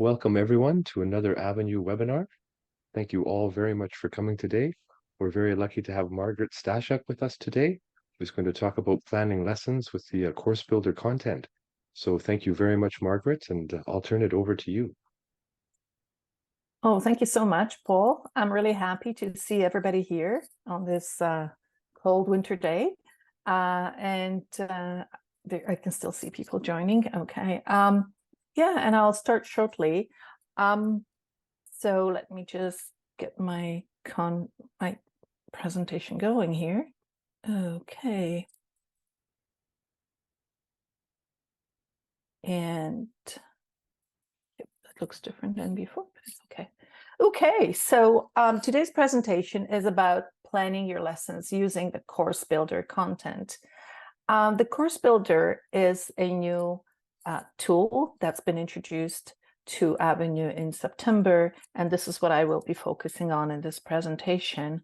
Welcome everyone to another Avenue webinar. Thank you all very much for coming today. We're very lucky to have Margaret Stasiak with us today, who's going to talk about planning lessons with the course builder content. So thank you very much, Margaret, and I'll turn it over to you. Oh, thank you so much, Paul. I'm really happy to see everybody here on this cold winter day. I can still see people joining. Okay. Yeah, and I'll start shortly. So let me just get my presentation going here. Okay. And it looks different than before, but it's okay. Okay, so today's presentation is about planning your lessons using the course builder content. The course builder is a new tool that's been introduced to Avenue in September, and this is what I will be focusing on in this presentation.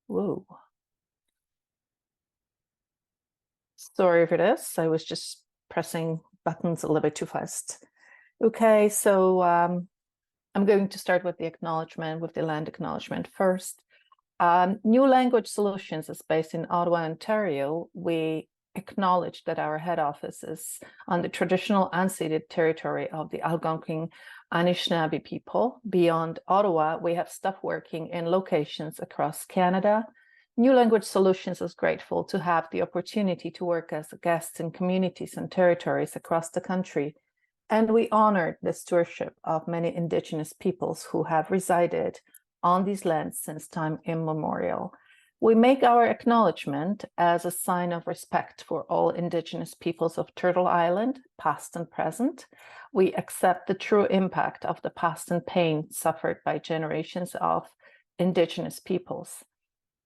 Whoa. Sorry for this. I was just pressing buttons a little bit too fast. Okay, so I'm going to start with the acknowledgement, with the land acknowledgement first. New Language Solutions is based in Ottawa, Ontario. We acknowledge that our head office is on the traditional unceded territory of the Algonquin Anishinaabe people. Beyond Ottawa, we have staff working in locations across Canada. New Language Solutions is grateful to have the opportunity to work as guests in communities and territories across the country. And we honor the stewardship of many Indigenous peoples who have resided on these lands since time immemorial. We make our acknowledgement as a sign of respect for all Indigenous peoples of Turtle Island, past and present. We accept the true impact of the past and pain suffered by generations of Indigenous peoples.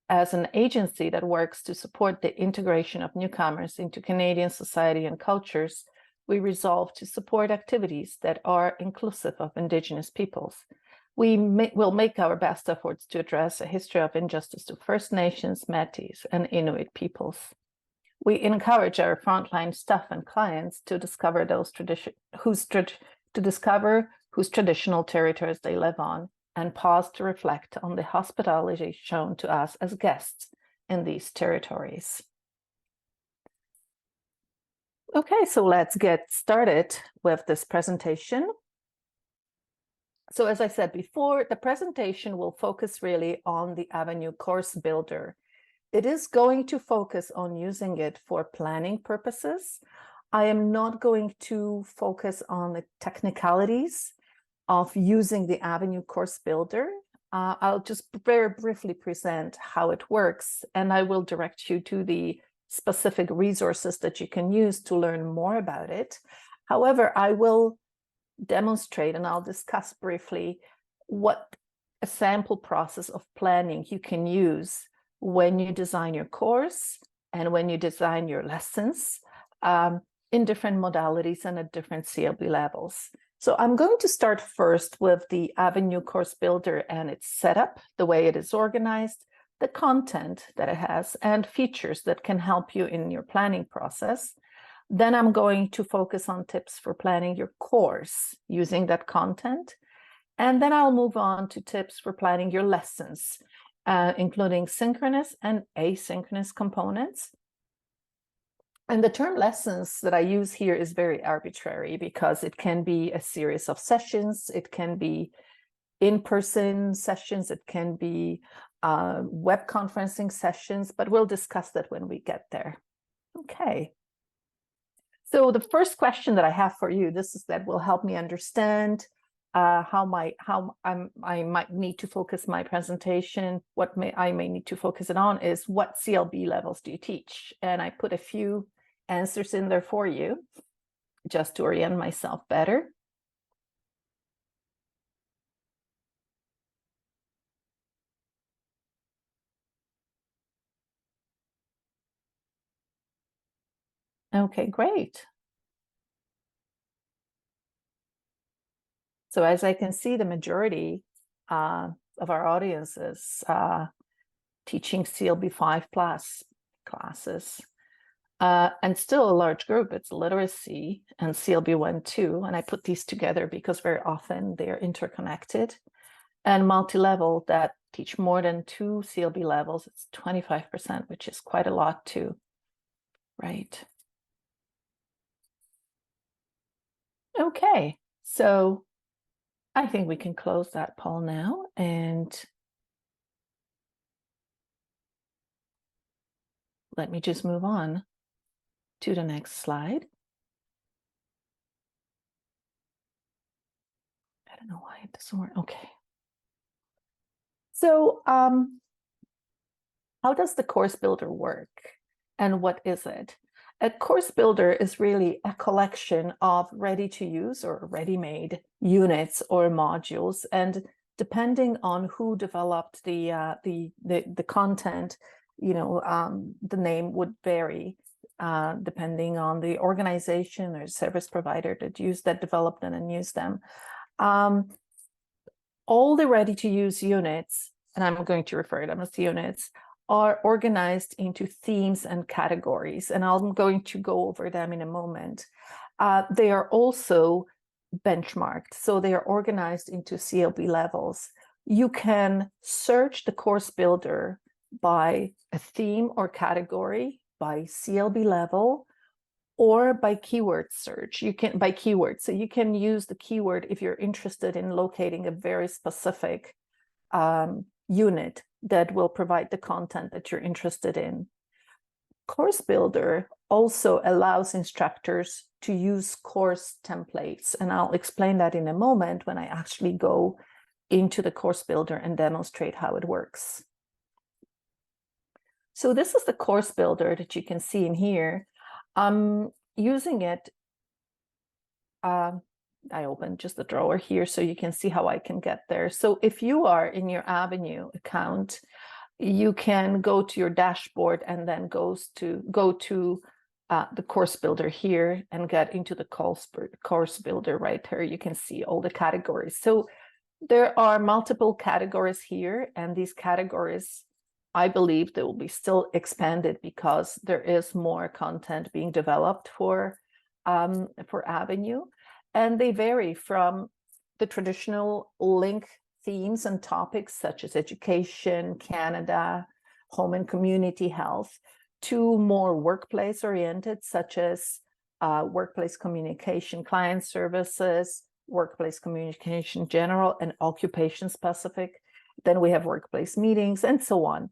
As an agency that works to support the integration of newcomers into Canadian society and cultures, we resolve to support activities that are inclusive of Indigenous peoples. We will make our best efforts to address a history of injustice to First Nations, Métis, and Inuit peoples. We encourage our frontline staff and clients to discover whose traditional territories they live on, and pause to reflect on the hospitality shown to us as guests in these territories. Okay, so let's get started with this presentation. So as I said before, the presentation will focus really on the Avenue course builder. It is going to focus on using it for planning purposes. I am not going to focus on the technicalities of using the Avenue course builder. I'll just very briefly present how it works, and I will direct you to the specific resources that you can use to learn more about it. However, I will demonstrate and I'll discuss briefly what a sample process of planning you can use when you design your course and when you design your lessons in different modalities and at different CLB levels. So I'm going to start first with the Avenue course builder and its setup, the way it is organized, the content that it has, and features that can help you in your planning process. Then I'm going to focus on tips for planning your course using that content. And then I'll move on to tips for planning your lessons, including synchronous and asynchronous components. And the term lessons that I use here is very arbitrary because it can be a series of sessions, it can be in-person sessions, it can be web conferencing sessions, but we'll discuss that when we get there. Okay. So the first question that I have for you, that will help me understand how I might need to focus my presentation, I may need to focus it on is what CLB levels do you teach? And I put a few answers in there for you just to orient myself better. Okay, great. So as I can see, the majority of our audience is teaching CLB 5+ classes. And still a large group, it's literacy and CLB1, 2. And I put these together because very often they're interconnected. And multi-level that teach more than 2 CLB levels, it's 25%, which is quite a lot too, right? Okay, so I think we can close that poll now, and let me just move on to the next slide. I don't know why it doesn't work. Okay. So how does the course builder work, and what is it? A course builder is really a collection of ready-to-use or ready-made units or modules, and depending on who developed the content, you know, the name would vary depending on the organization or service provider that developed them and used them. All the ready-to-use units, and I'm going to refer to them as units, are organized into themes and categories, and I'm going to go over them in a moment. They are also benchmarked, so they are organized into CLB levels. You can search the course builder by a theme or category, by CLB level, or by keyword search. You can by keyword, so you can use the keyword if you're interested in locating a very specific unit that will provide the content that you're interested in. Course Builder also allows instructors to use course templates, and I'll explain that in a moment when I actually go into the Course Builder and demonstrate how it works. So this is the Course Builder that you can see in here. I'm using it. I opened just the drawer here so you can see how I can get there. So if you are in your Avenue account, you can go to your dashboard and then go to the Course Builder here and get into the Course Builder right here. You can see all the categories. So there are multiple categories here, and these categories, I believe, they will be still expanded because there is more content being developed for Avenue. And they vary from the traditional link themes and topics such as education, Canada, home and community health, to more workplace oriented, such as workplace communication, client services, workplace communication general, and occupation specific. Then we have workplace meetings and so on.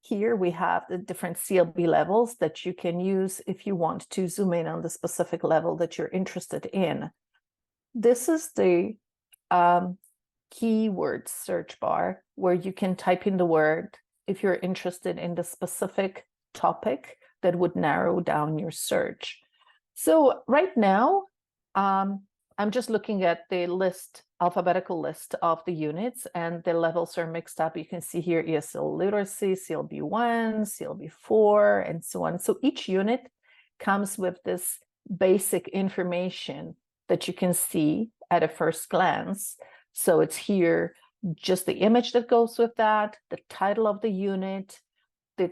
Here we have the different CLB levels that you can use if you want to zoom in on the specific level that you're interested in. This is the keyword search bar where you can type in the word if you're interested in the specific topic that would narrow down your search. So right now, I'm just looking at the list, alphabetical list of the units, and the levels are mixed up. You can see here ESL literacy, CLB1, CLB4, and so on. So each unit comes with this basic information that you can see at a first glance. So it's here, just the image that goes with that, the title of the unit, the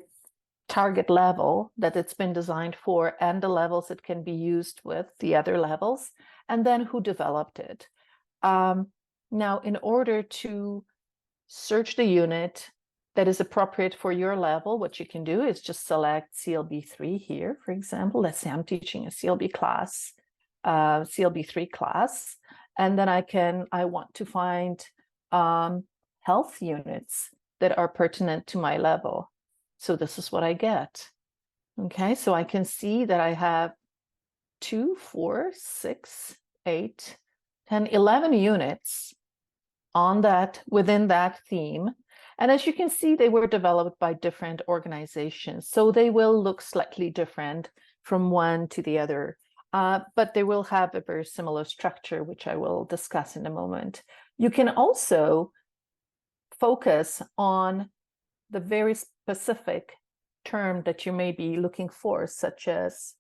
target level that it's been designed for, and the levels it can be used with, the other levels, and then who developed it. Now, in order to search the unit that is appropriate for your level, what you can do is just select CLB3 here, for example. Let's say I'm teaching a CLB class, CLB3 class, and then I want to find health units that are pertinent to my level. So this is what I get. Okay, so I can see that I have 2, 4, 6, 8, 10, 11 units on that, within that theme. And as you can see, they were developed by different organizations. So they will look slightly different from one to the other, but they will have a very similar structure, which I will discuss in a moment. You can also focus on the very specific term that you may be looking for, such as,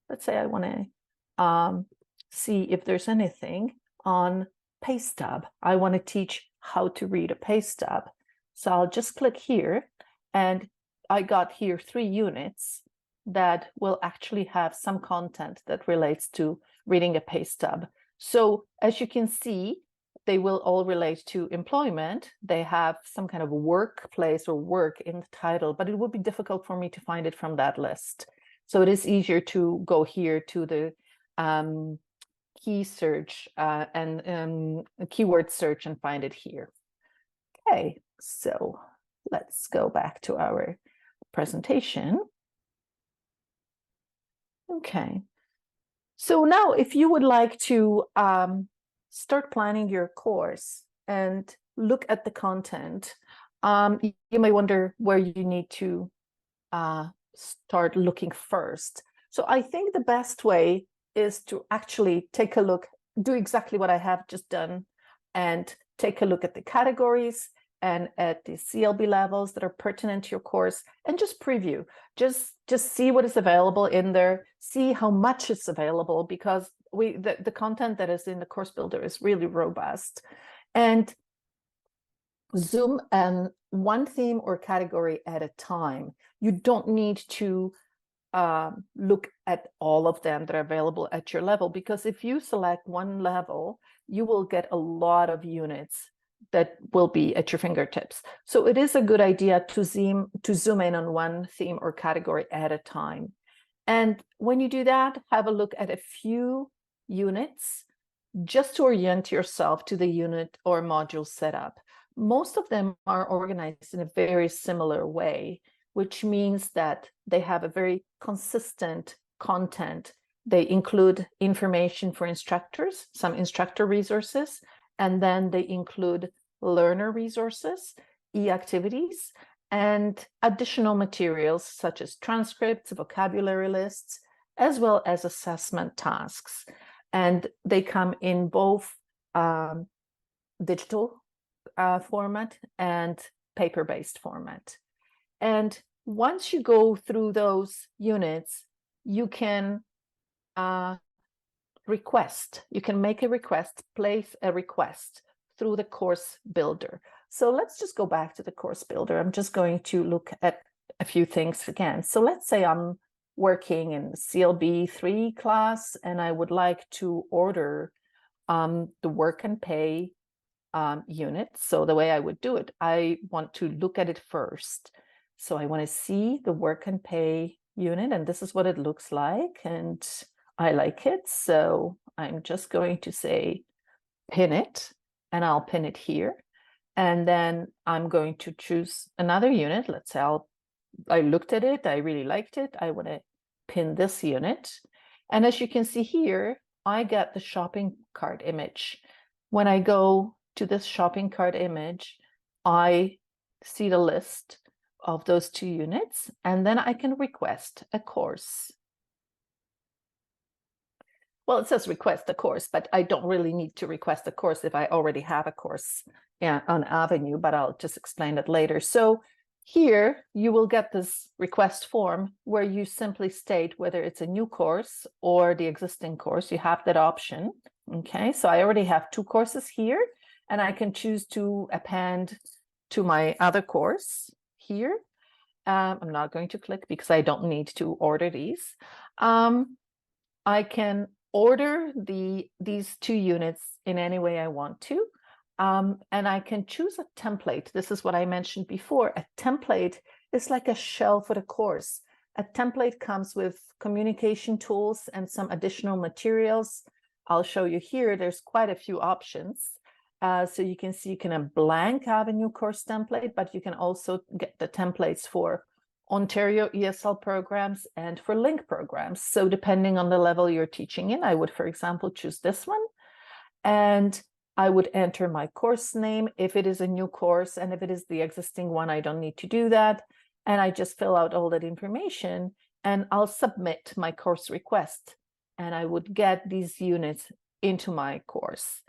let's say I want to see if there's anything on pay stub. I want to teach how to read a pay stub. So I'll just click here, and I got here 3 units that will actually have some content that relates to reading a pay stub. So as you can see, they will all relate to employment. They have some kind of workplace or work in the title, but it would be difficult for me to find it from that list. So it is easier to go here to the key search and keyword search and find it here. Okay, so let's go back to our presentation. Okay, so now if you would like to start planning your course and look at the content, you may wonder where you need to start looking first. So I think the best way is to actually take a look, do exactly what I have just done, and take a look at the categories and at the CLB levels that are pertinent to your course, and just preview. Just see what is available in there, see how much is available, because the content that is in the course builder is really robust. And zoom one theme or category at a time. You don't need to look at all of them that are available at your level, because if you select one level, you will get a lot of units that will be at your fingertips. So it is a good idea to zoom in on one theme or category at a time. And when you do that, have a look at a few units just to orient yourself to the unit or module setup. Most of them are organized in a very similar way, which means that they have a very consistent content. They include information for instructors, some instructor resources, and then they include learner resources, e-activities, and additional materials such as transcripts, vocabulary lists, as well as assessment tasks. And they come in both digital format and paper-based format. And once you go through those units, you can you can make a request, place a request through the course builder. So let's just go back to the course builder. I'm just going to look at a few things again. So let's say I'm working in CLB 3 class and I would like to order the work and pay unit. So the way I would do it, I want to look at it first. So I want to see the work and pay unit, and this is what it looks like, and I like it. So I'm just going to say pin it, and I'll pin it here. And then I'm going to choose another unit. Let's say I looked at it, I really liked it. I want to pin this unit. And as you can see here, I get the shopping cart image. When I go to this shopping cart image, I see the list of those 2 units, and then I can request a course. Well, it says request a course, but I don't really need to request a course if I already have a course on Avenue, but I'll just explain it later. So here you will get this request form where you simply state whether it's a new course or the existing course. You have that option. Okay, so I already have 2 courses here, and I can choose to append to my other course here. I'm not going to click because I don't need to order these. I can order these 2 units in any way I want to, and I can choose a template. This is what I mentioned before. A template is like a shell for the course. A template comes with communication tools and some additional materials. I'll show you here. There's quite a few options. So you can see you can have a blank Avenue course template, but you can also get the templates for Ontario ESL programs and for link programs. So depending on the level you're teaching in, I would, for example, choose this one. And I would enter my course name if it is a new course, and if it is the existing one, I don't need to do that. And I just fill out all that information and I'll submit my course request, and I would get these units into my course.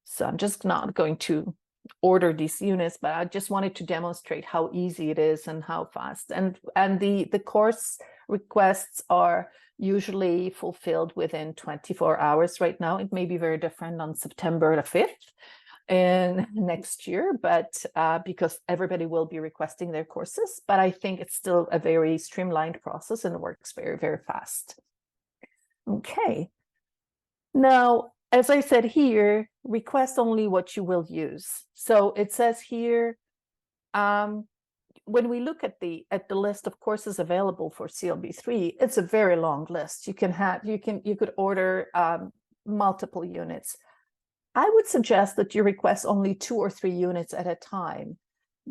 So I'm just not going to order these units, but I just wanted to demonstrate how easy it is and how fast. And the course requests are usually fulfilled within 24 hours right now. It may be very different on September the 5th. in next year, but because everybody will be requesting their courses, but I think it's still a very streamlined process and works very, very fast. Okay. Now, as I said here, request only what you will use. So it says here, when we look at the list of courses available for CLB3, it's a very long list. You could order multiple units. I would suggest that you request only 2 or 3 units at a time,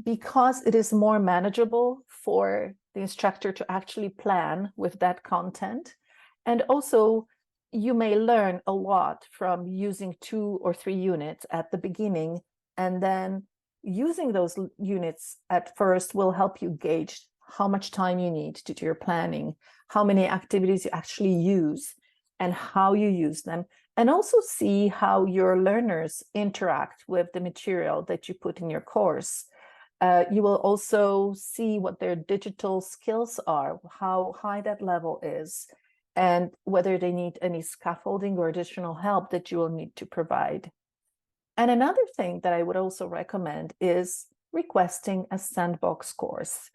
because it is more manageable for the instructor to actually plan with that content. And also, you may learn a lot from using 2 or 3 units at the beginning, and then using those units at first will help you gauge how much time you need to do your planning, how many activities you actually use, and how you use them, and also see how your learners interact with the material that you put in your course. You will also see what their digital skills are, how high that level is, and whether they need any scaffolding or additional help that you will need to provide. And another thing that I would also recommend is requesting a sandbox course.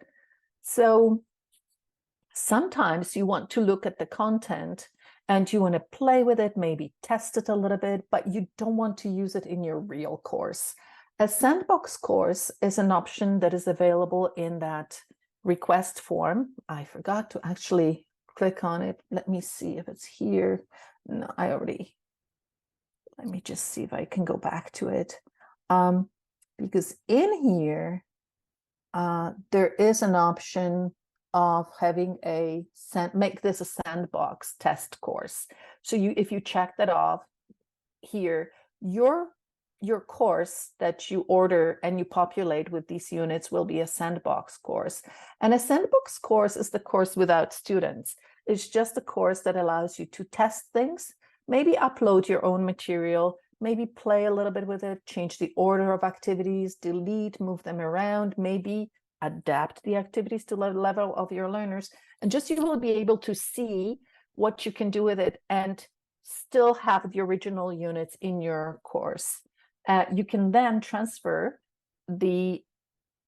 So sometimes you want to look at the content and you want to play with it, maybe test it a little bit, but you don't want to use it in your real course. A sandbox course is an option that is available in that request form. I forgot to actually click on it. Let me see if it's here. No, let me just see if I can go back to it. Because in here, there is an option of having make this a sandbox test course. So if you check that off here, your course that you order and you populate with these units will be a sandbox course. And a sandbox course is the course without students. It's just a course that allows you to test things, maybe upload your own material, maybe play a little bit with it, change the order of activities, delete, move them around, maybe adapt the activities to the level of your learners. And just you will be able to see what you can do with it and still have the original units in your course. You can then transfer the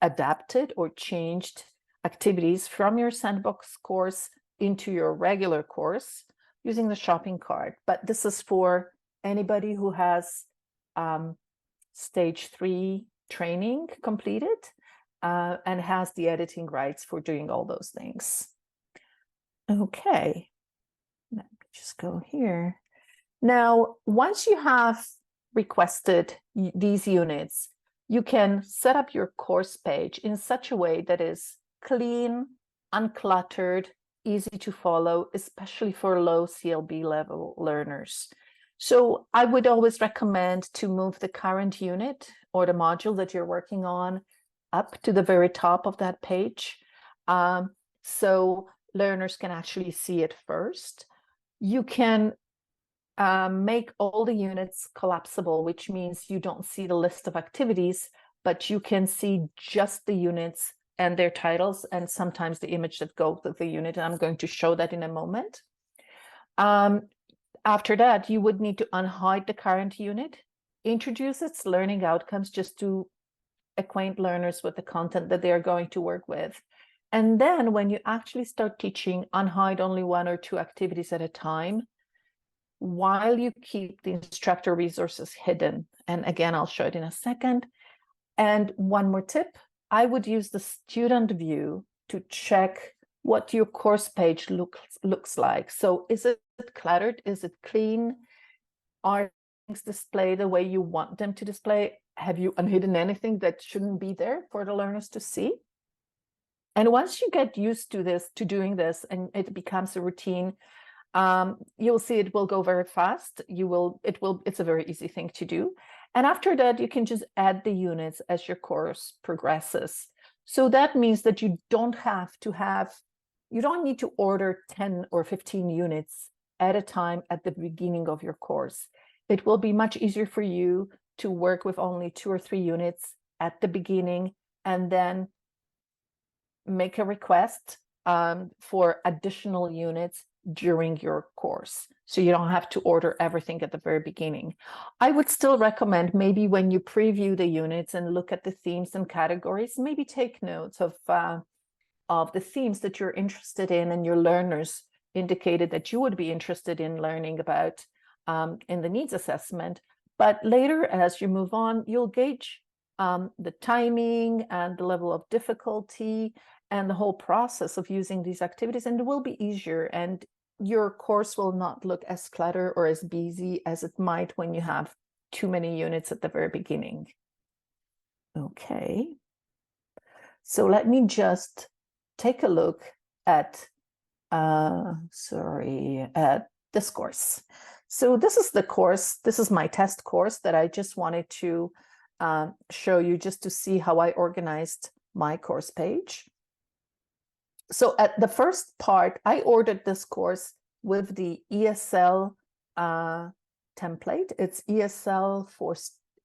adapted or changed activities from your sandbox course into your regular course using the shopping cart. But this is for anybody who has stage 3 training completed and has the editing rights for doing all those things. Okay, let me just go here. Now, once you have requested these units, you can set up your course page in such a way that is clean, uncluttered, easy to follow, especially for low CLB level learners. So I would always recommend to move the current unit or the module that you're working on up to the very top of that page, so learners can actually see it first. You can make all the units collapsible, which means you don't see the list of activities, but you can see just the units and their titles, and sometimes the image that goes with the unit. And I'm going to show that in a moment. After that, you would need to unhide the current unit, introduce its learning outcomes just to acquaint learners with the content that they are going to work with. And then when you actually start teaching, unhide only 1 or 2 activities at a time, while you keep the instructor resources hidden. And again, I'll show it in a second. And one more tip, I would use the student view to check what your course page looks like. So is it cluttered? Is it clean? Are things displayed the way you want them to display? Have you unhidden anything that shouldn't be there for the learners to see? And once you get used to this, to doing this, and it becomes a routine, you'll see it will go very fast. It's a very easy thing to do. And after that, you can just add the units as your course progresses. So that means that you don't need to order 10 or 15 units at a time at the beginning of your course. It will be much easier for you to work with only 2 or 3 units at the beginning, and then make a request for additional units during your course. So you don't have to order everything at the very beginning. I would still recommend maybe when you preview the units and look at the themes and categories, maybe take notes of the themes that you're interested in and your learners indicated that you would be interested in learning about in the needs assessment. But later, as you move on, you'll gauge the timing and the level of difficulty and the whole process of using these activities, and it will be easier, and your course will not look as cluttered or as busy as it might when you have too many units at the very beginning. Okay, so let me just take a look at at this course. So this is the course, this is my test course that I just wanted to show you just to see how I organized my course page. So at the first part, I ordered this course with the ESL template. It's ESL for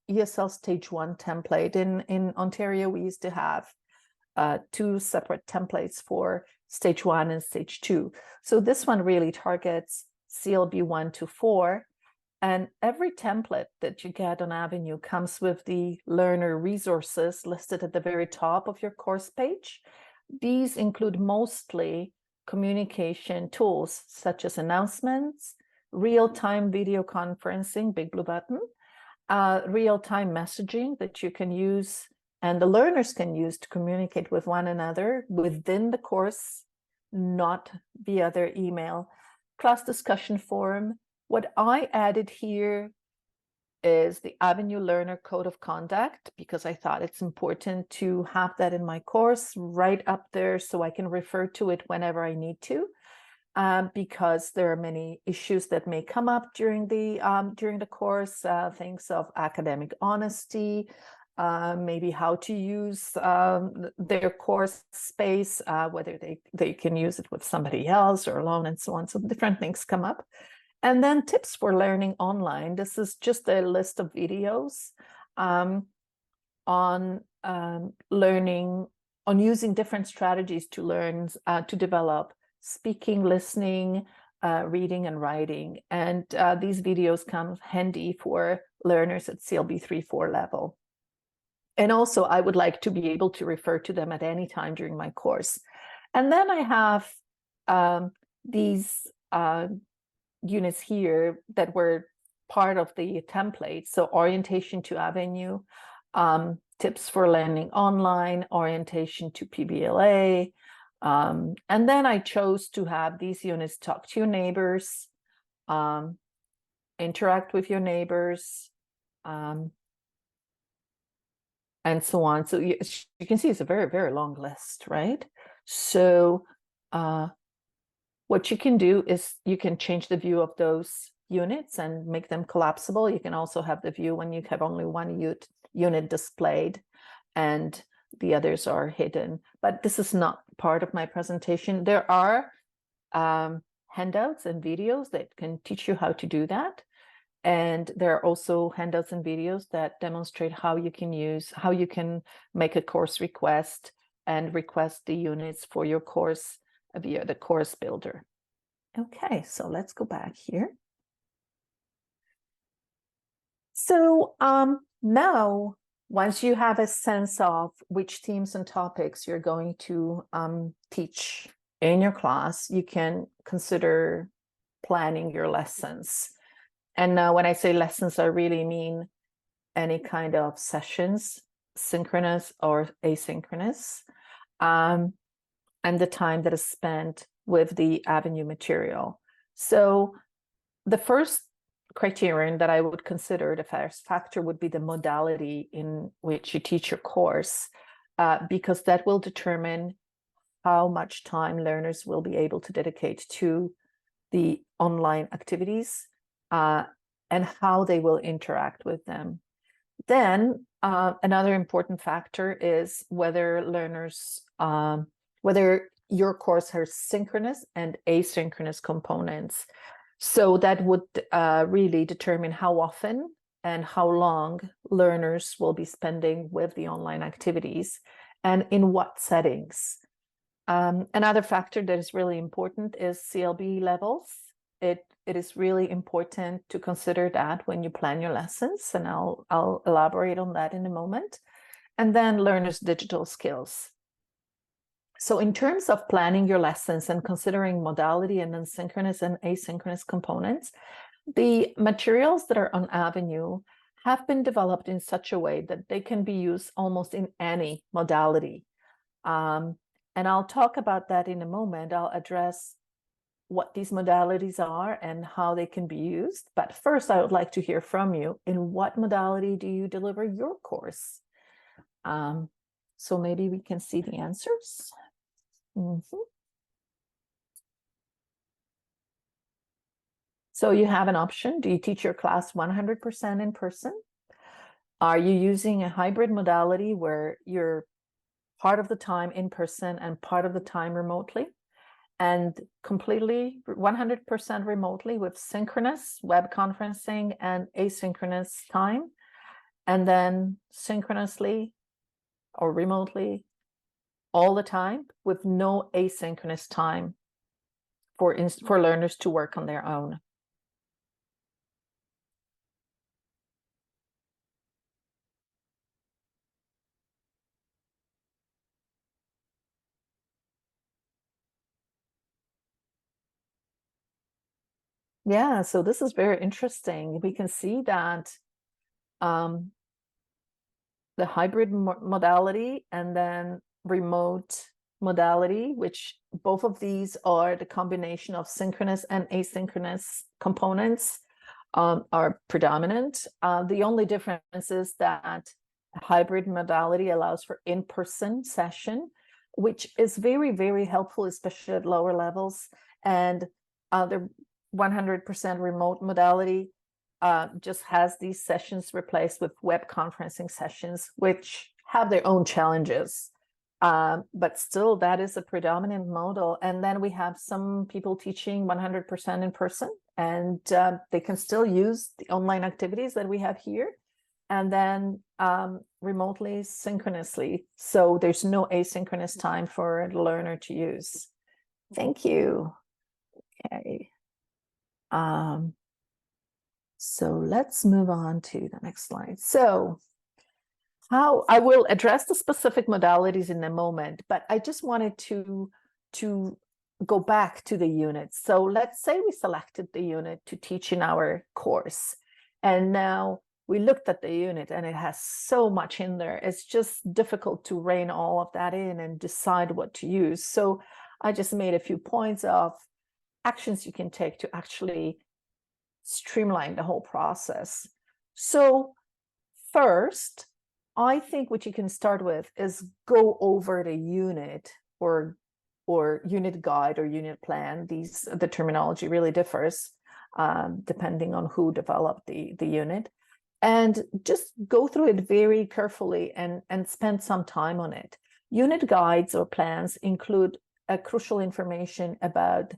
ESL Stage 1 template. In Ontario, we used to have two separate templates for Stage 1 and Stage 2. So this one really targets CLB 1 to 4. And every template that you get on Avenue comes with the learner resources listed at the very top of your course page. These include mostly communication tools such as announcements, real-time video conferencing, big blue button, real-time messaging that you can use and the learners can use to communicate with one another within the course, not via their email, class discussion forum. What I added here is the Avenue Learner Code of Conduct, because I thought it's important to have that in my course right up there so I can refer to it whenever I need to, because there are many issues that may come up during the course, things of academic honesty, maybe how to use their course space, whether they can use it with somebody else or alone and so on. So different things come up. And then tips for learning online. This is just a list of videos on learning, on using different strategies to learn, to develop speaking, listening, reading, and writing. And these videos come handy for learners at CLB 3-4 level. And also, I would like to be able to refer to them at any time during my course. And then I have these units here that were part of the template. So orientation to Avenue, tips for learning online, orientation to PBLA. And then I chose to have these units talk to your neighbors, interact with your neighbors, and so on. So you can see it's a very, very long list, right? So what you can do is you can change the view of those units and make them collapsible. You can also have the view when you have only one unit displayed and the others are hidden. But this is not part of my presentation. There are handouts and videos that can teach you how to do that. And there are also handouts and videos that demonstrate how you can make a course request and request the units for your course via the course builder. Okay, so let's go back here. So now, once you have a sense of which themes and topics you're going to teach in your class, you can consider planning your lessons. And when I say lessons, I really mean any kind of sessions, synchronous or asynchronous, and the time that is spent with the Avenue material. So the first criterion that I would consider, the first factor, would be the modality in which you teach your course, because that will determine how much time learners will be able to dedicate to the online activities and how they will interact with them. Then another important factor is whether learners, whether your course has synchronous and asynchronous components. So that would really determine how often and how long learners will be spending with the online activities and in what settings. Another factor that is really important is CLB levels. It is really important to consider that when you plan your lessons, and I'll elaborate on that in a moment. And then learners' digital skills. So in terms of planning your lessons and considering modality and then synchronous and asynchronous components, the materials that are on Avenue have been developed in such a way that they can be used almost in any modality. And I'll talk about that in a moment. I'll address what these modalities are and how they can be used. But first, I would like to hear from you. In what modality do you deliver your course? So maybe we can see the answers. So you have an option. Do you teach your class 100% in person? Are you using a hybrid modality where you're part of the time in person and part of the time remotely? And completely 100% remotely with synchronous web conferencing and asynchronous time, and then synchronously or remotely all the time with no asynchronous time for learners to work on their own. Yeah, so this is very interesting. We can see that the hybrid modality and then remote modality, which both of these are the combination of synchronous and asynchronous components, are predominant. The only difference is that hybrid modality allows for in-person session, which is very, very helpful, especially at lower levels. And the 100% remote modality just has these sessions replaced with web conferencing sessions, which have their own challenges. But still, that is a predominant model. And then we have some people teaching 100% in person, and they can still use the online activities that we have here, and then remotely, synchronously. So there's no asynchronous time for the learner to use. Thank you. Okay. So let's move on to the next slide. So how I will address the specific modalities in a moment, but I just wanted to go back to the units. So let's say we selected the unit to teach in our course, and now we looked at the unit and it has so much in there. It's just difficult to rein all of that in and decide what to use. So I just made a few points of actions you can take to actually streamline the whole process. So first, I think what you can start with is go over the unit or unit guide or unit plan. The terminology really differs depending on who developed the unit, and just go through it very carefully and spend some time on it. Unit guides or plans include crucial information about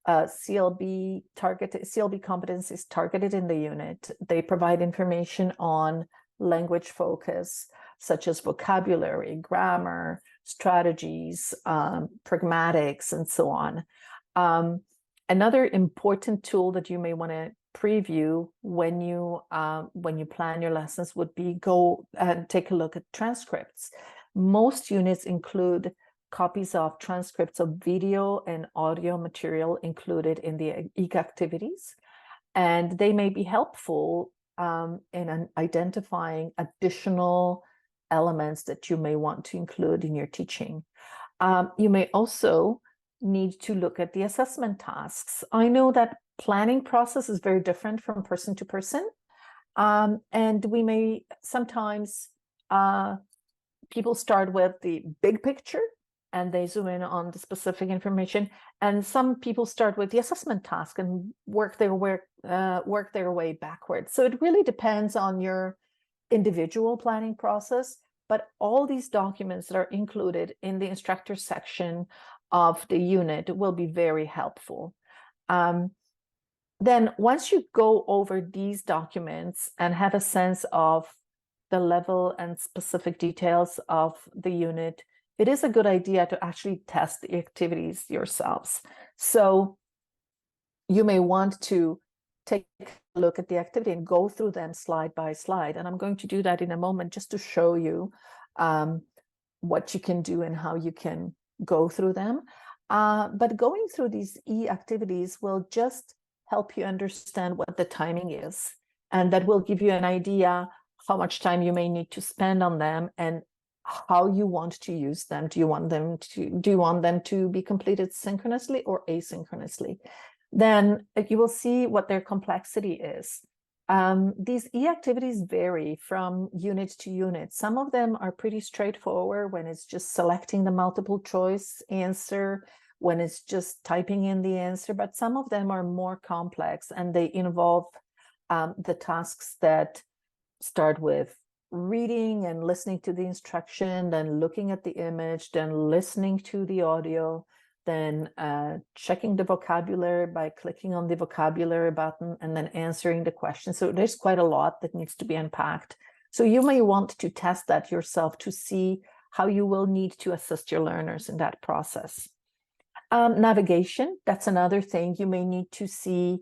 CLB competencies targeted in the unit. They provide information on language focus, such as vocabulary, grammar, strategies, pragmatics, and so on. Another important tool that you may want to preview when you plan your lessons would be go and take a look at transcripts. Most units include copies of transcripts of video and audio material included in the EEC activities, and they may be helpful in identifying additional elements that you may want to include in your teaching. You may also need to look at the assessment tasks. I know that planning process is very different from person to person, and we may sometimes people start with the big picture and they zoom in on the specific information, and some people start with the assessment task and work their way backwards. So it really depends on your individual planning process, but all these documents that are included in the instructor section of the unit will be very helpful. Then once you go over these documents and have a sense of the level and specific details of the unit, it is a good idea to actually test the activities yourselves. So you may want to take a look at the activity and go through them slide by slide. And I'm going to do that in a moment just to show you what you can do and how you can go through them. But going through these activities will just help you understand what the timing is. And that will give you an idea how much time you may need to spend on them and how you want to use them. Do you want them to be completed synchronously or asynchronously? Then you will see what their complexity is. These activities vary from unit to unit. Some of them are pretty straightforward when it's just selecting the multiple choice answer, when it's just typing in the answer, but some of them are more complex and they involve the tasks that start with reading and listening to the instruction, then looking at the image, then listening to the audio, then checking the vocabulary by clicking on the vocabulary button and then answering the question. So there's quite a lot that needs to be unpacked. So you may want to test that yourself to see how you will need to assist your learners in that process. Navigation, that's another thing. You may need to see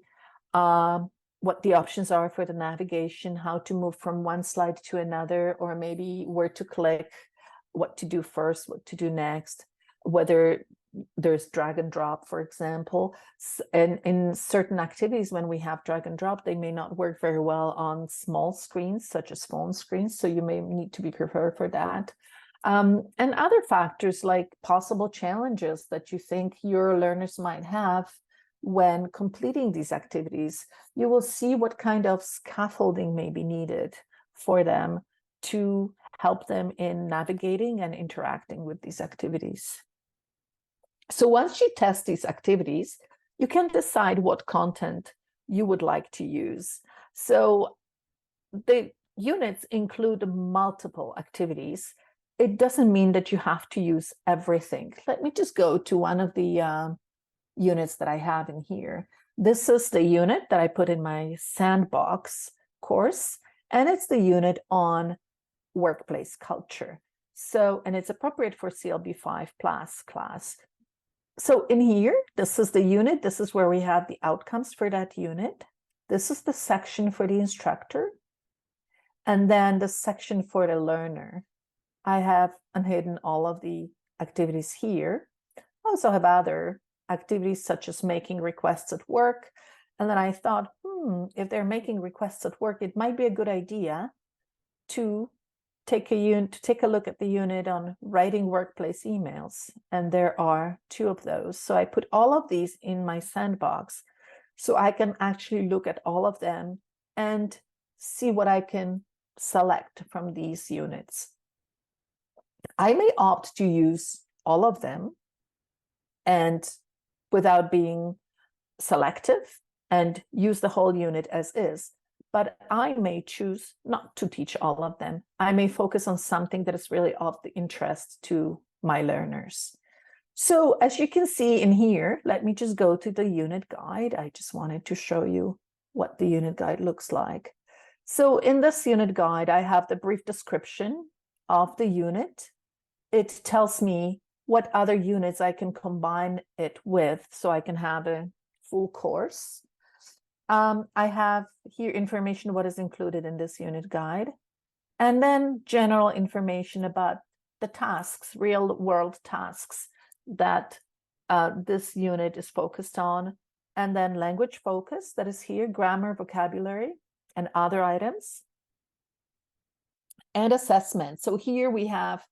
what the options are for the navigation, how to move from one slide to another, or maybe where to click, what to do first, what to do next, whether there's drag and drop, for example. And in certain activities, when we have drag and drop, they may not work very well on small screens, such as phone screens. So you may need to be prepared for that. And other factors like possible challenges that you think your learners might have when completing these activities. You will see what kind of scaffolding may be needed for them to help them in navigating and interacting with these activities. So once you test these activities, you can decide what content you would like to use. So the units include multiple activities. It doesn't mean that you have to use everything. Let me just go to one of the units that I have in here. This is the unit that I put in my sandbox course, and it's the unit on workplace culture. So, and it's appropriate for CLB5 plus class. So in here, this is the unit. This is where we have the outcomes for that unit. This is the section for the instructor. And then the section for the learner. I have unhidden all of the activities here. I also have other activities such as making requests at work. And then I thought, if they're making requests at work, it might be a good idea to take a look at the unit on writing workplace emails. And there are 2 of those. So I put all of these in my sandbox so I can actually look at all of them and see what I can select from these units. I may opt to use all of them and without being selective and use the whole unit as is. But I may choose not to teach all of them. I may focus on something that is really of the interest to my learners. So as you can see in here, let me just go to the unit guide. I just wanted to show you what the unit guide looks like. So in this unit guide, I have the brief description of the unit. It tells me what other units I can combine it with so I can have a full course. I have here information what is included in this unit guide, and then general information about the tasks, real world tasks that this unit is focused on, and then language focus that is here, grammar, vocabulary, and other items, and assessment. So here we have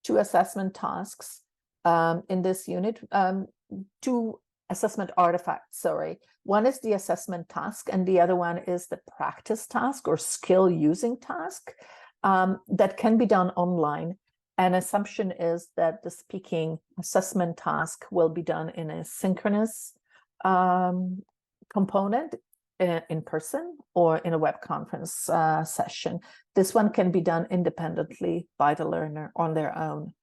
2 assessment tasks in this unit, 2 assessment artifacts, sorry. One is the assessment task, and the other one is the practice task or skill using task that can be done online. An assumption is that the speaking assessment task will be done in a synchronous component in person or in a web conference session. This one can be done independently by the learner on their own.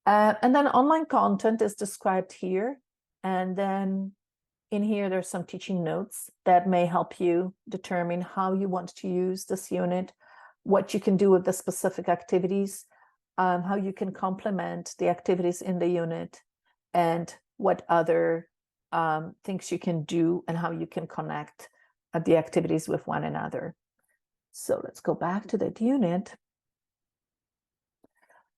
And then online content is described here. And then in here, there's some teaching notes that may help you determine how you want to use this unit, what you can do with the specific activities. how you can complement the activities in the unit, and what other things you can do, and how you can connect the activities with one another. So let's go back to that unit.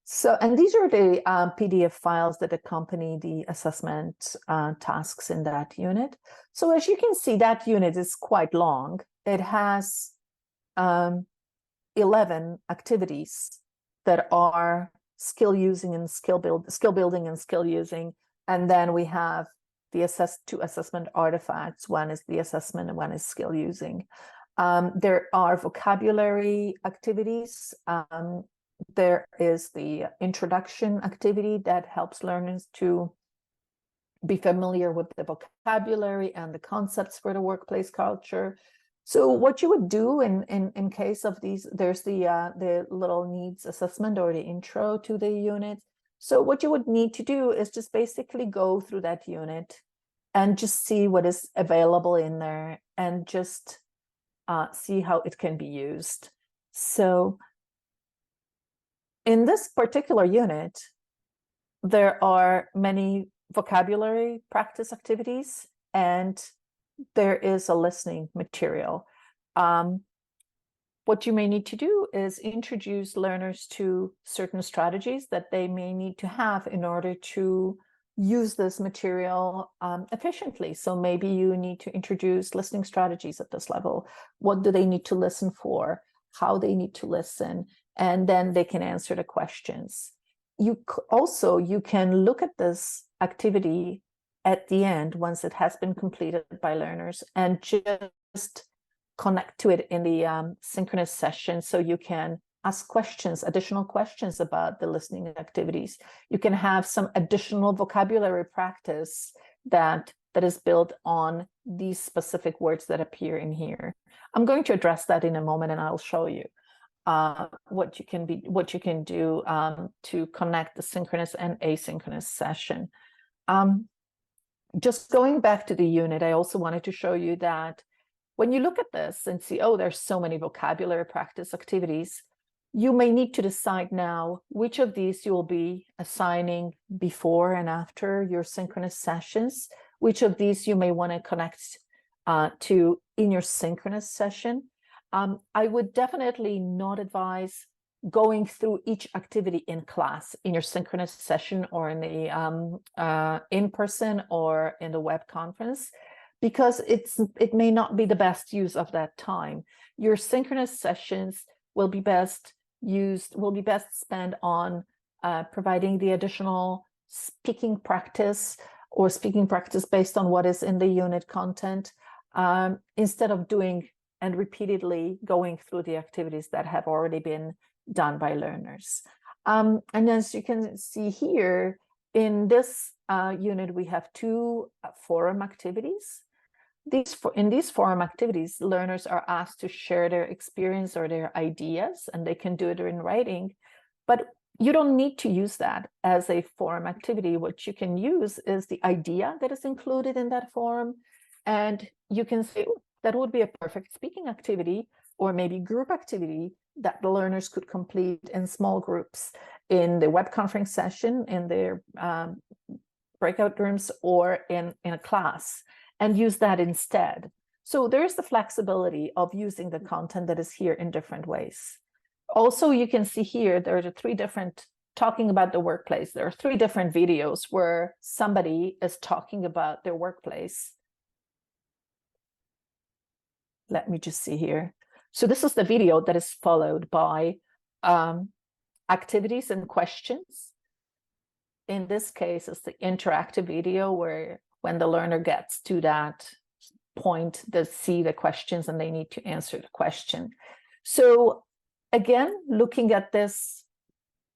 So, and these are the PDF files that accompany the assessment tasks in that unit. So as you can see, that unit is quite long. It has 11 activities that are skill using and skill building and skill using. And then we have the two assessment artifacts. One is the assessment and one is skill using. There are vocabulary activities. There is the introduction activity that helps learners to be familiar with the vocabulary and the concepts for the workplace culture. So what you would do in case of these, there's the little needs assessment or the intro to the unit. So what you would need to do is just basically go through that unit and just see what is available in there, and just see how it can be used. So in this particular unit, there are many vocabulary practice activities, and there is a listening material. What you may need to do is introduce learners to certain strategies that they may need to have in order to use this material efficiently. So maybe you need to introduce listening strategies at this level. What do they need to listen for? How they need to listen? And then they can answer the questions. You can look at this activity at the end, once it has been completed by learners, and just connect to it in the synchronous session, so you can ask questions, additional questions about the listening activities. You can have some additional vocabulary practice that is built on these specific words that appear in here. I'm going to address that in a moment, and I'll show you what you can do to connect the synchronous and asynchronous session. Just going back to the unit, I also wanted to show you that when you look at this and see, oh, there's so many vocabulary practice activities, you may need to decide now which of these you will be assigning before and after your synchronous sessions, which of these you may want to connect to in your synchronous session. I would definitely not advise going through each activity in class in your synchronous session, or in the in-person or in the web conference, because it may not be the best use of that time. Your synchronous sessions will be best spent on providing the additional speaking practice, or speaking practice based on what is in the unit content, instead of doing and repeatedly going through the activities that have already been done by learners. And as you can see here, in this unit, we have two forum activities. In these forum activities, learners are asked to share their experience or their ideas, and they can do it in writing, but you don't need to use that as a forum activity. What you can use is the idea that is included in that forum, and you can say, oh, that would be a perfect speaking activity, or maybe group activity that the learners could complete in small groups in the web conference session, in their breakout rooms, or in a class, and use that instead. So there's the flexibility of using the content that is here in different ways. Also, you can see here, there are three different, talking about the workplace, there are three different videos where somebody is talking about their workplace. Let me just see here. So this is the video that is followed by activities and questions. In this case, it's the interactive video where when the learner gets to that point, they see the questions and they need to answer the question. So again, looking at this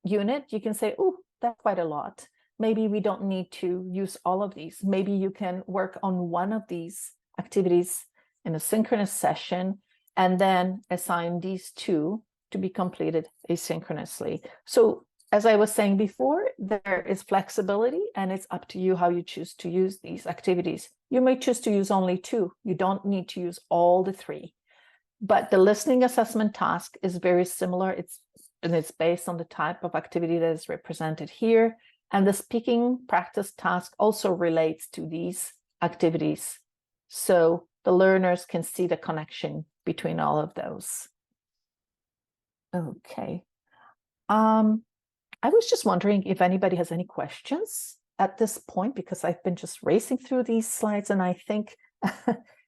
unit, you can say, oh, that's quite a lot. Maybe we don't need to use all of these. Maybe you can work on one of these activities in a synchronous session, and then assign these two to be completed asynchronously. So as I was saying before, there is flexibility, and it's up to you how you choose to use these activities. You may choose to use only two. You don't need to use all the three. But the listening assessment task is very similar. It's it's based on the type of activity that is represented here. And the speaking practice task also relates to these activities. So the learners can see the connection between all of those. Okay. I was just wondering if anybody has any questions at this point, because I've been just racing through these slides, and I think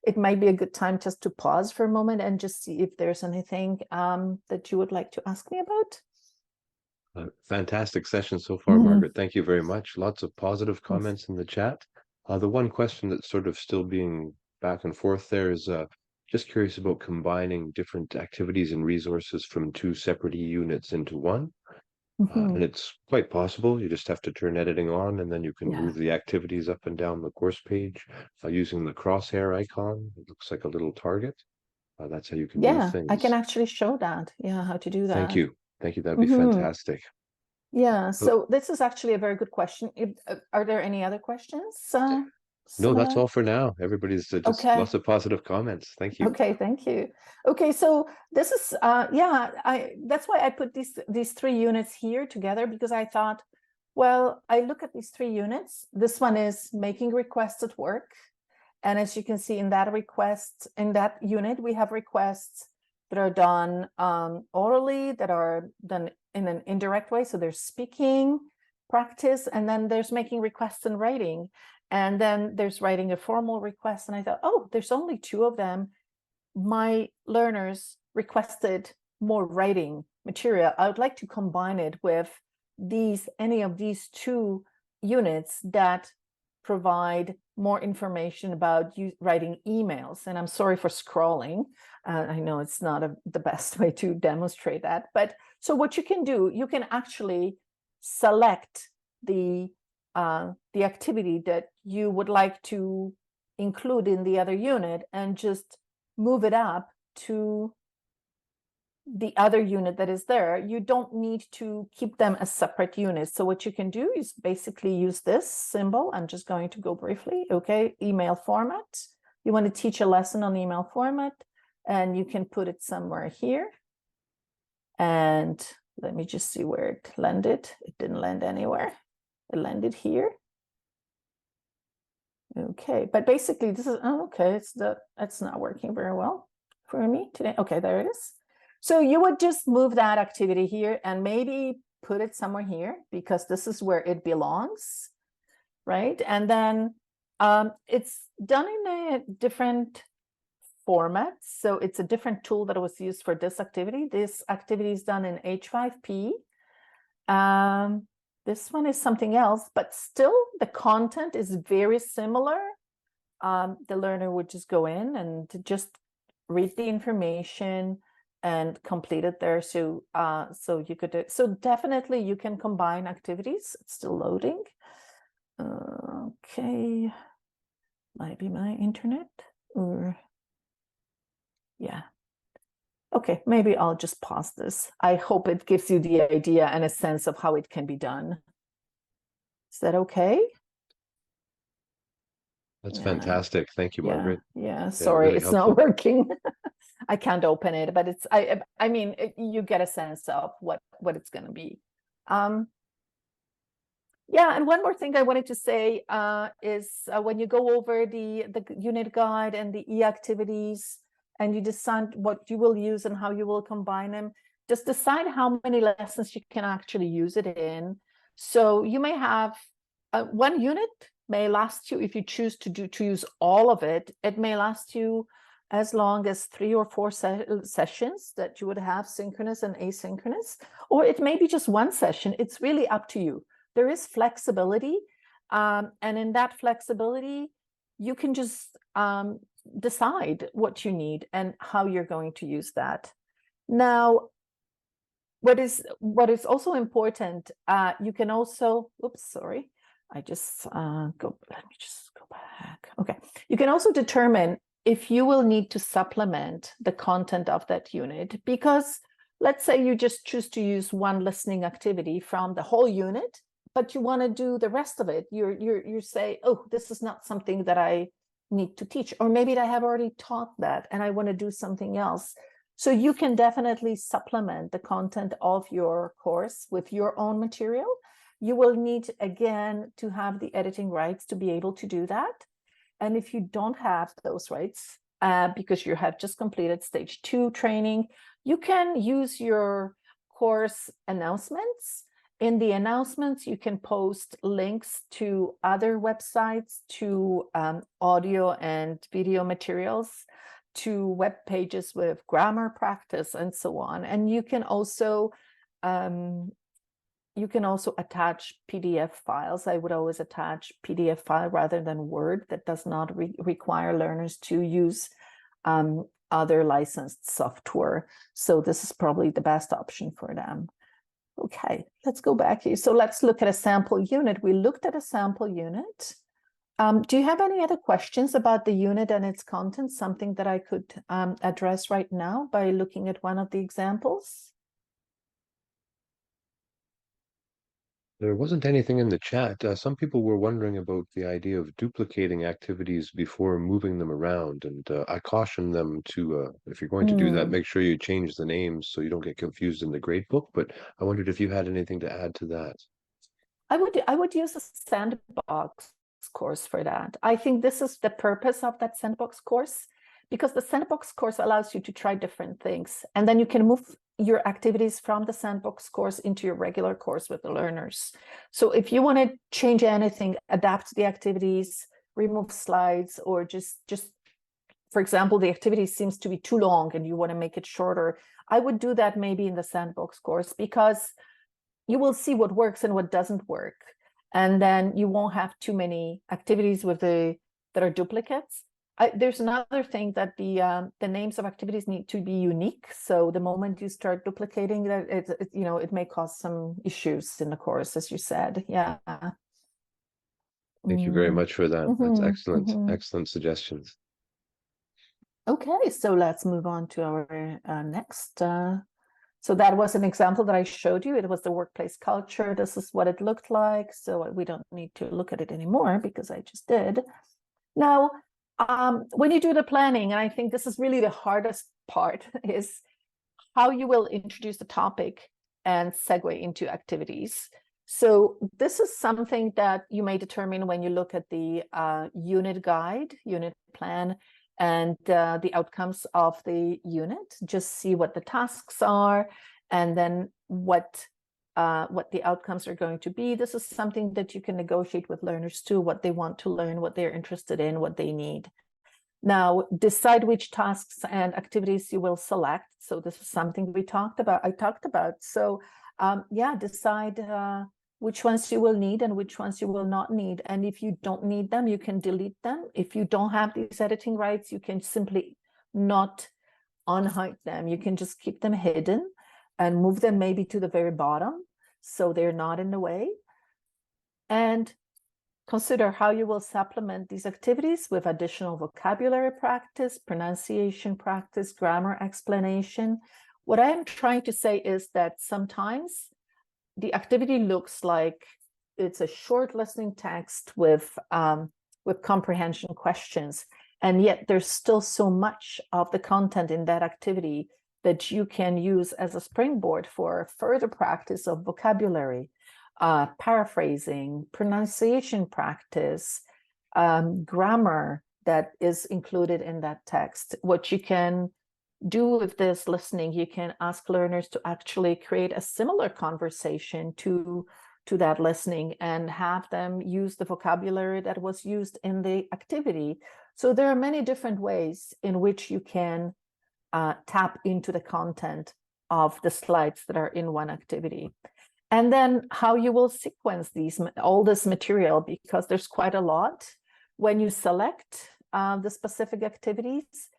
it might be a good time just to pause for a moment and just see if there's anything that you would like to ask me about. Fantastic session so far, Margaret. Thank you very much. Lots of positive Yes. comments in the chat. The one question that's sort of still being back and forth there is just curious about combining different activities and resources from two separate units into one. And it's quite possible. You just have to turn editing on, and then you can move the activities up and down the course page using the crosshair icon. It looks like a little target. That's how you can move things. I can actually show that. Yeah, how to do that. Thank you. Thank you. That'd be fantastic. Yeah, so this is actually a very good question. Are there any other questions? No, that's all for now. Everybody's just lots of positive comments. Thank you. Okay, thank you. Okay, so this is that's why I put these three units here together, because I thought, well, I look at these three units. This one is making requests at work. And as you can see in that unit, we have requests that are done orally, that are done in an indirect way. So there's speaking practice, and then there's making requests in writing. And then there's writing a formal request. And I thought, oh, there's only two of them. My learners requested more writing material. I would like to combine it with any of these two units that provide more information about you writing emails. And I'm sorry for scrolling. I know it's not the best way to demonstrate that. But so what you can do, you can actually select the activity that you would like to include in the other unit and just move it up to the other unit that is there. You don't need to keep them as separate units. So what you can do is basically use this symbol. I'm just going to go briefly. Okay, email format. You want to teach a lesson on email format, and you can put it somewhere here. And let me just see where it landed. It didn't land anywhere. It landed here. Okay, but basically this is, it's not working very well for me today. Okay, there it is. So you would just move that activity here and maybe put it somewhere here, because this is where it belongs, right? And then it's done in a different format. So it's a different tool that was used for this activity. This activity is done in H5P. This one is something else, but still the content is very similar. The learner would just go in and just read the information and complete it there. So you could definitely you can combine activities. It's still loading. Okay, might be my internet, or yeah. Okay, maybe I'll just pause this. I hope it gives you the idea and a sense of how it can be done. Is that okay? That's fantastic. Thank you, Margaret. Yeah, sorry, really it's helpful. Not working. I can't open it, but it's I mean you get a sense of what it's going to be. Yeah, and one more thing I wanted to say is when you go over the unit guide and the e-activities, and you decide what you will use and how you will combine them, just decide how many lessons you can actually use it in. So you may have one unit may last you, if you choose to use all of it, it may last you as long as 3 or 4 sessions that you would have, synchronous and asynchronous, or it may be just one session. It's really up to you. There is flexibility, and in that flexibility, you can just decide what you need and how you're going to use that. Now, what is also important, you can also, oops, sorry, I just let me just go back. Okay, you can also determine if you will need to supplement the content of that unit, because let's say you just choose to use one listening activity from the whole unit, but you want to do the rest of it. You say, oh, this is not something that I need to teach, or maybe I have already taught that and I want to do something else. So you can definitely supplement the content of your course with your own material. You will need, again, to have the editing rights to be able to do that. And if you don't have those rights, because you have just completed stage 2 training, you can use your course announcements. In the announcements, you can post links to other websites, to audio and video materials, to web pages with grammar practice and so on. And you can also attach PDF files. I would always attach PDF file rather than Word. That does not require learners to use other licensed software. So this is probably the best option for them. Okay, let's go back here. So let's look at a sample unit. We looked at a sample unit. Do you have any other questions about the unit and its content? Something that I could address right now by looking at one of the examples? There wasn't anything in the chat. Some people were wondering about the idea of duplicating activities before moving them around. And I caution them to, if you're going to do that, make sure you change the names so you don't get confused in the gradebook. But I wondered if you had anything to add to that. I would use a sandbox course for that. I think this is the purpose of that sandbox course, because the sandbox course allows you to try different things. And then you can move your activities from the sandbox course into your regular course with the learners. So if you want to change anything, adapt the activities, remove slides, or just for example, the activity seems to be too long and you want to make it shorter, I would do that maybe in the sandbox course, because you will see what works and what doesn't work. And then you won't have too many activities that are duplicates. There's another thing that the names of activities need to be unique. So the moment you start duplicating that, it may cause some issues in the course, as you said. Yeah. Thank you very much for that. That's excellent. Excellent suggestions. Okay, so let's move on to our next. So that was an example that I showed you. It was the workplace culture. This is what it looked like. So we don't need to look at it anymore because I just did. Now, when you do the planning, and I think this is really the hardest part, is how you will introduce the topic and segue into activities. So this is something that you may determine when you look at the unit guide, unit plan, and the outcomes of the unit. Just see what the tasks are, and then what the outcomes are going to be. This is something that you can negotiate with learners too, what they want to learn, what they're interested in, what they need. Now, decide which tasks and activities you will select. So this is something I talked about. So decide which ones you will need and which ones you will not need. And if you don't need them, you can delete them. If you don't have these editing rights, you can simply not unhide them. You can just keep them hidden and move them maybe to the very bottom so they're not in the way. And consider how you will supplement these activities with additional vocabulary practice, pronunciation practice, grammar explanation. What I am trying to say is that sometimes the activity looks like it's a short listening text with comprehension questions, and yet there's still so much of the content in that activity that you can use as a springboard for further practice of vocabulary, paraphrasing, pronunciation practice, grammar that is included in that text. What you can do with this listening, you can ask learners to actually create a similar conversation to that listening and have them use the vocabulary that was used in the activity. So there are many different ways in which you can tap into the content of the slides that are in one activity. And then how you will sequence all this material, because there's quite a lot. When you select the specific activities,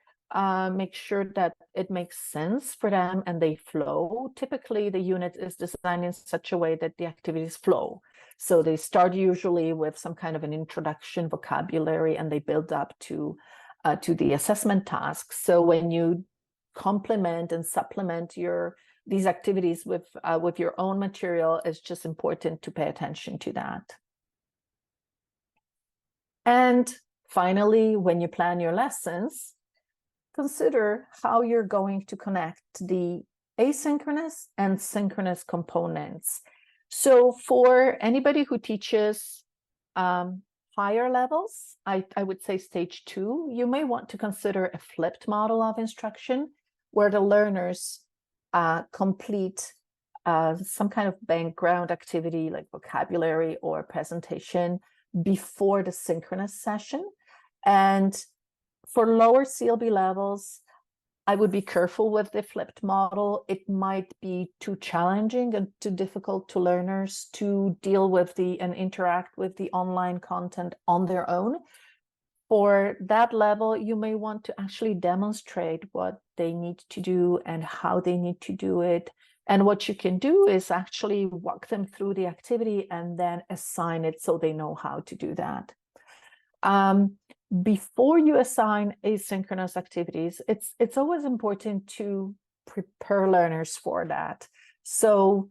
make sure that it makes sense for them and they flow. Typically, the unit is designed in such a way that the activities flow. So they start usually with some kind of an introduction vocabulary, and they build up to the assessment tasks. So when you complement and supplement these activities with your own material, it's just important to pay attention to that. And finally, when you plan your lessons, consider how you're going to connect the asynchronous and synchronous components. So for anybody who teaches higher levels, I would say stage 2, you may want to consider a flipped model of instruction where the learners complete some kind of background activity like vocabulary or presentation before the synchronous session. And for lower CLB levels, I would be careful with the flipped model. It might be too challenging and too difficult to learners to deal with and interact with the online content on their own. For that level, you may want to actually demonstrate what they need to do and how they need to do it. And what you can do is actually walk them through the activity and then assign it so they know how to do that. Before you assign asynchronous activities, it's always important to prepare learners for that. So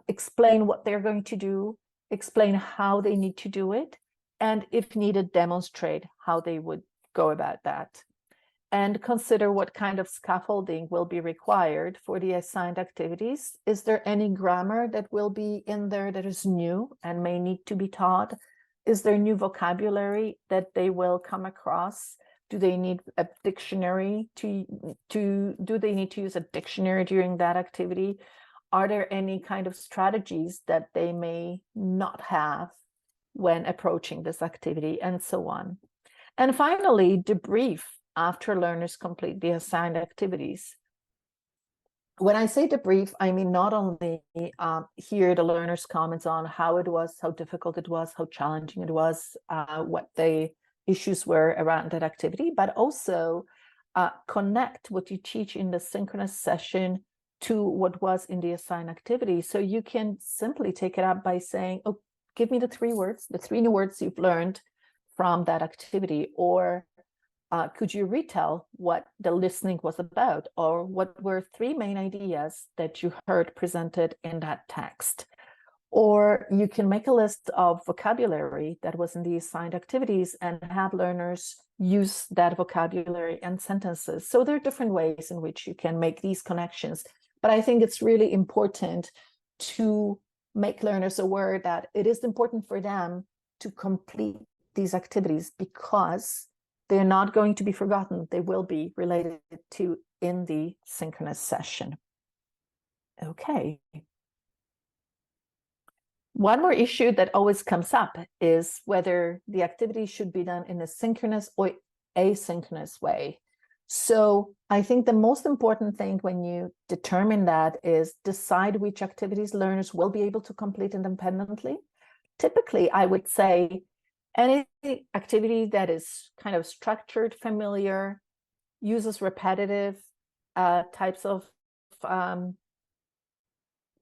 explain what they're going to do, explain how they need to do it, and if needed, demonstrate how they would go about that. And consider what kind of scaffolding will be required for the assigned activities. Is there any grammar that will be in there that is new and may need to be taught? Is there new vocabulary that they will come across? Do they need a dictionary do they need to use a dictionary during that activity? Are there any kind of strategies that they may not have when approaching this activity, and so on? And finally, debrief after learners complete the assigned activities. When I say debrief, I mean not only hear the learners' comments on how it was, how difficult it was, how challenging it was, what the issues were around that activity, but also connect what you teach in the synchronous session to what was in the assigned activity. So you can simply take it up by saying, oh, give me the 3 words, the 3 new words you've learned from that activity, or could you retell what the listening was about, or what were 3 main ideas that you heard presented in that text? Or you can make a list of vocabulary that was in the assigned activities and have learners use that vocabulary and sentences. So there are different ways in which you can make these connections. But I think it's really important to make learners aware that it is important for them to complete these activities because they're not going to be forgotten. They will be related to in the synchronous session. Okay. One more issue that always comes up is whether the activity should be done in a synchronous or asynchronous way. So I think the most important thing when you determine that is decide which activities learners will be able to complete independently. Typically, I would say any activity that is kind of structured, familiar, uses repetitive types of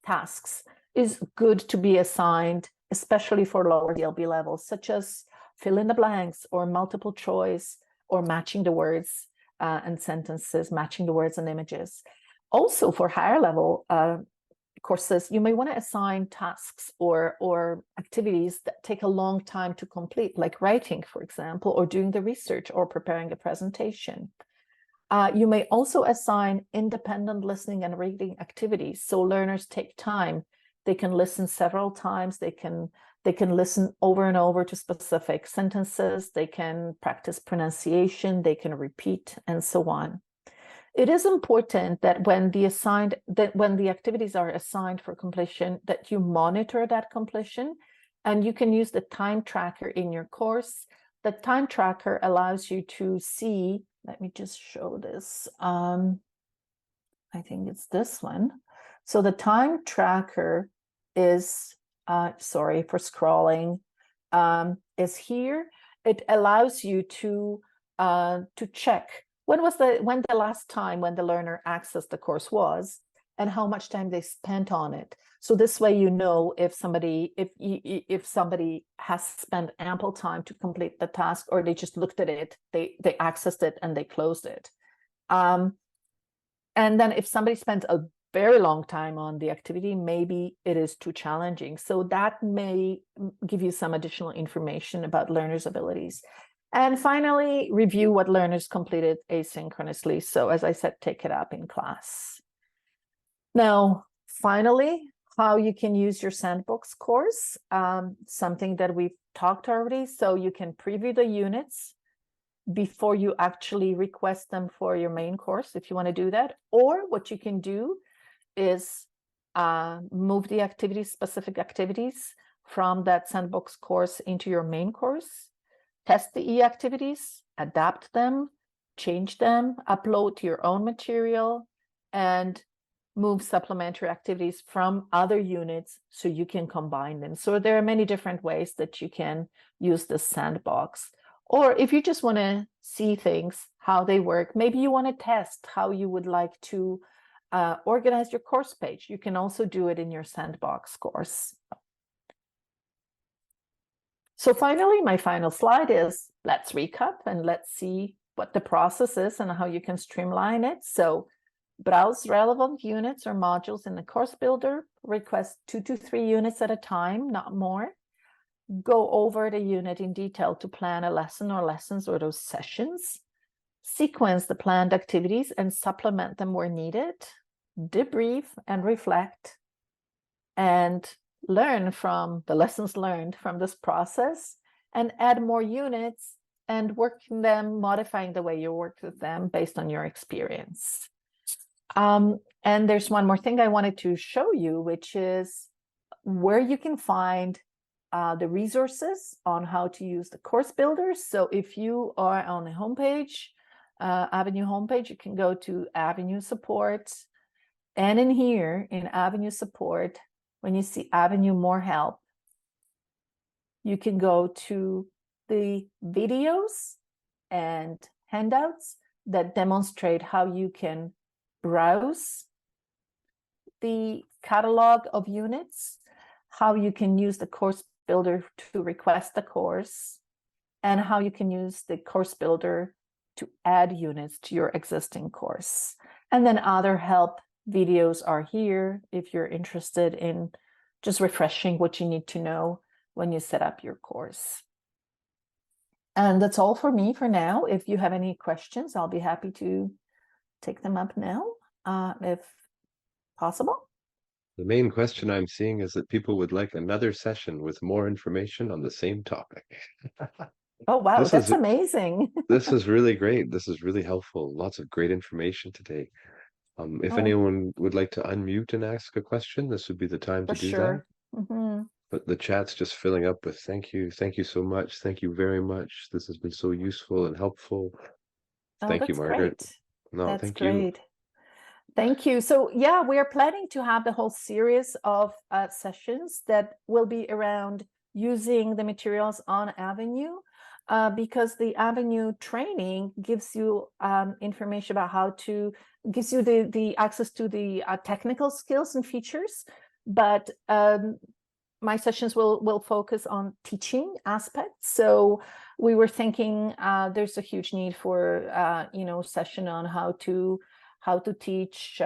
tasks is good to be assigned, especially for lower DLB levels, such as fill in the blanks or multiple choice or matching the words and sentences, matching the words and images. Also for higher level courses, you may want to assign tasks or activities that take a long time to complete, like writing, for example, or doing the research or preparing a presentation. You may also assign independent listening and reading activities. So learners take time. They can listen several times. They can listen over and over to specific sentences. They can practice pronunciation. They can repeat, and so on. It is important that when the activities are assigned for completion, that you monitor that completion, and you can use the time tracker in your course. The time tracker allows you to see, let me just show this. I think it's this one. So the time tracker is, sorry for scrolling, is here. It allows you to check when the last time when the learner accessed the course was and how much time they spent on it. So this way, you know, if somebody has spent ample time to complete the task, or they just looked at it, they accessed it and they closed it. And then if somebody spends a very long time on the activity, maybe it is too challenging. So that may give you some additional information about learners' abilities. And finally, review what learners completed asynchronously. So as I said, take it up in class. Now, finally, how you can use your sandbox course, something that we've talked already. So you can preview the units before you actually request them for your main course, if you want to do that. Or what you can do is move the activities, specific activities from that sandbox course into your main course, test the e-activities, adapt them, change them, upload your own material, and move supplementary activities from other units so you can combine them. So there are many different ways that you can use the sandbox. Or if you just want to see things, how they work, maybe you want to test how you would like to organize your course page. You can also do it in your sandbox course. So finally, my final slide is, let's recap and let's see what the process is and how you can streamline it. So browse relevant units or modules in the course builder, request 2 to 3 units at a time, not more. Go over the unit in detail to plan a lesson or lessons or those sessions. Sequence the planned activities and supplement them where needed. Debrief and reflect. And learn from the lessons learned from this process and add more units and working them, modifying the way you work with them based on your experience. And there's one more thing I wanted to show you, which is where you can find the resources on how to use the course builders. So if you are on the homepage, Avenue homepage, you can go to Avenue support. And in here, in Avenue support, when you see Avenue more help, you can go to the videos and handouts that demonstrate how you can browse the catalog of units, how you can use the course builder to request the course, and how you can use the course builder to add units to your existing course. And then other help videos are here if you're interested in just refreshing what you need to know when you set up your course. And that's all for me for now. If you have any questions, I'll be happy to take them up now, if possible. The main question I'm seeing is that people would like another session with more information on the same topic. Oh, wow, This that's is amazing. this is really great. This is really helpful. Lots of great information today. If Oh, anyone would like to unmute and ask a question, this would be the time for to do that. sure. Mhm. But the chat's just filling up with thank you so much, thank you very much. This has been so useful and helpful. Oh, Thank you, that's Margaret. great. No, That's thank you. great. Thank you. So yeah, we are planning to have the whole series of sessions that will be around using the materials on Avenue, because the Avenue training gives you information about how to, gives you the access to the technical skills and features, but my sessions will focus on teaching aspects. So we were thinking there's a huge need for session on how to teach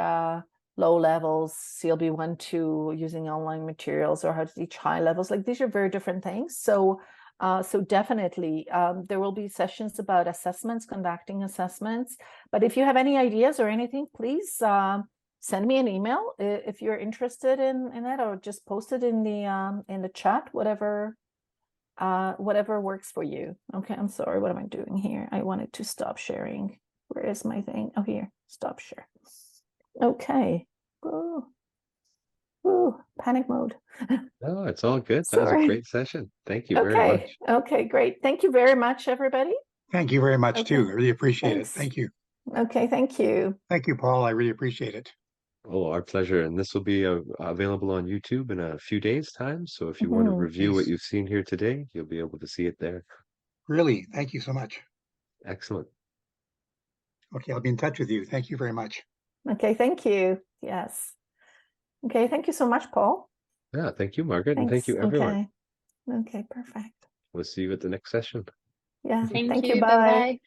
low levels, CLB 1, 2, using online materials, or how to teach high levels. Like, these are very different things. So definitely there will be sessions about assessments, conducting assessments. But if you have any ideas or anything, please send me an email if you're interested in that, or just post it in the chat, whatever works for you. Okay, I'm sorry, what am I doing here? I wanted to stop sharing. Where is my thing? Oh, here, stop share. Okay. Ooh, panic mode. No, it's all good. That was a Sorry. great session. Thank you very much. Okay, great. Thank you very much, everybody. Thank you very much, Okay. too. I really appreciate Thanks. it. Thank you. Okay, thank you. Thank you, Paul. I really appreciate it. Oh, our pleasure. And this will be available on YouTube in a few days' time. So if you want to review what Please. you've seen here today, you'll be able to see it there. Really, thank you so much. Excellent. Okay, I'll be in touch with you. Thank you very much. Okay, thank you. Yes. Okay, thank you so much, Paul. Yeah, thank you, Margaret. And Thanks. thank you, everyone. Okay, perfect. We'll see you at the next session. Yeah, Thank thank you. you. Bye. Bye-bye.